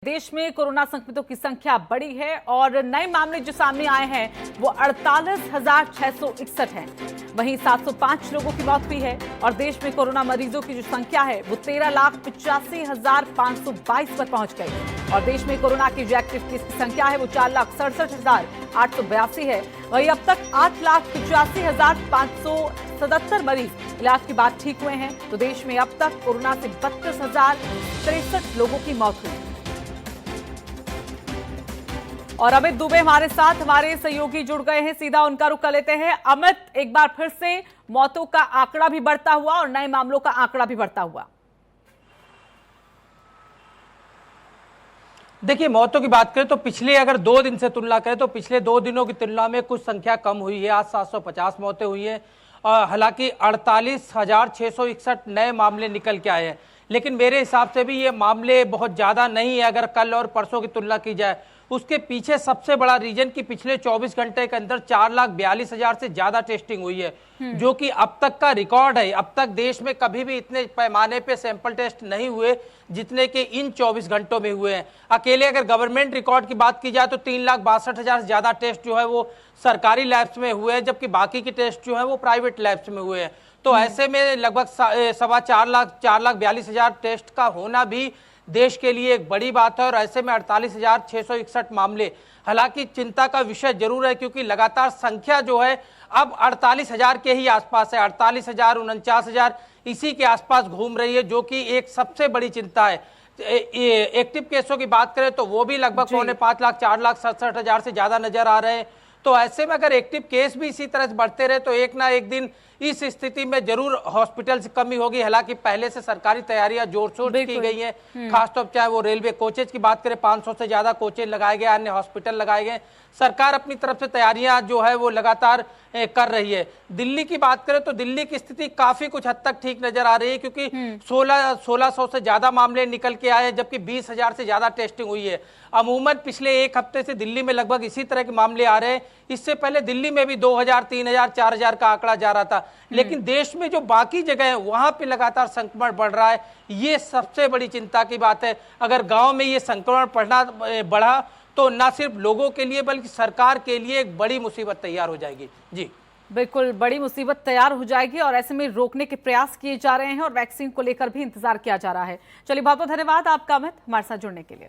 देश में कोरोना संक्रमितों की संख्या बढ़ी है और नए मामले जो सामने आए हैं वो 48,661 हैं। वहीं 705 लोगों की मौत हुई है और देश में कोरोना मरीजों की जो संख्या है वो 13,85,522 पर पहुंच गई और देश में कोरोना की जो एक्टिव केस की संख्या है वो 4,67,882 है। वहीं अब तक 8,85,577 मरीज इलाज के बाद ठीक हुए हैं। तो देश में अब तक कोरोना से 32,063 लोगों की मौत हुई। और अमित दुबे हमारे साथ हमारे सहयोगी जुड़ गए हैं, सीधा उनका रुख कर लेते हैं। अमित, एक बार फिर से मौतों का आंकड़ा भी बढ़ता हुआ और नए मामलों का आंकड़ा भी बढ़ता हुआ। देखिए, मौतों की बात करें तो पिछले अगर 2 दिन से तुलना करें तो पिछले 2 दिनों की तुलना में कुछ संख्या कम हुई है। आज 750 मौतें हुई हैं। हालांकि 48,661 नए मामले निकल के आए हैं, लेकिन मेरे हिसाब से भी ये मामले बहुत ज्यादा नहीं है अगर कल और परसों की तुलना की जाए। उसके पीछे सबसे बड़ा रीजन कि पिछले 24 घंटे के अंदर 4,42,000 से ज्यादा टेस्टिंग हुई है, जो कि अब तक का रिकॉर्ड है। अब तक देश में कभी भी इतने पैमाने पे सैंपल टेस्ट नहीं हुए जितने कि इन 24 घंटों में हुए हैं। अकेले अगर गवर्नमेंट रिकॉर्ड की बात की जाए तो 3,62,000 से ज्यादा टेस्ट जो है वो सरकारी लैब्स में हुए हैं, जबकि बाकी के टेस्ट जो है वो प्राइवेट लैब्स में हुए हैं। तो ऐसे में लगभग 4,42,000 टेस्ट का होना भी देश के लिए एक बड़ी बात है। और ऐसे में 48,661 मामले, हालांकि चिंता का विषय जरूर है क्योंकि लगातार संख्या जो है अब 48,000 के ही आसपास है। 48,000 49,000 इसी के आसपास घूम रही है, जो कि एक सबसे बड़ी चिंता है। एक्टिव केसों की बात करें तो वो भी लगभग 4,67,000 से ज्यादा नजर आ रहे हैं। तो ऐसे में अगर एक्टिव केस भी इसी तरह से बढ़ते रहे तो एक ना एक दिन इस स्थिति में जरूर हॉस्पिटल से कमी होगी। हालांकि पहले से सरकारी तैयारियां जोर शोर की गई हैं, खासतौर पर चाहे वो रेलवे कोचेज की बात करें, 500 से ज्यादा कोचेज लगाए गए, अन्य हॉस्पिटल लगाए गए। सरकार अपनी तरफ से तैयारियां जो है वो लगातार कर रही है। दिल्ली की बात करें तो दिल्ली की स्थिति काफी कुछ हद तक ठीक नजर आ रही है क्योंकि 1600 से ज्यादा मामले निकल के आए, जबकि 20,000 से ज्यादा टेस्टिंग हुई है। अमूमन पिछले एक हफ्ते से दिल्ली में लगभग इसी तरह के मामले आ रहे हैं। इससे पहले दिल्ली में भी 2,000, 3,000, 4,000 का आंकड़ा जा रहा था, लेकिन देश में जो बाकी जगह है वहां पे लगातार संक्रमण बढ़ रहा है। ये सबसे बड़ी चिंता की बात है। अगर गांव में ये संक्रमण बढ़ा तो न सिर्फ लोगों के लिए बल्कि सरकार के लिए एक बड़ी मुसीबत तैयार हो जाएगी। जी बिल्कुल, बड़ी मुसीबत तैयार हो जाएगी और ऐसे में रोकने के प्रयास किए जा रहे हैं और वैक्सीन को लेकर भी इंतजार किया जा रहा है। चलिए, बहुत बहुत धन्यवाद आपका अमित, हमारे साथ जुड़ने के लिए।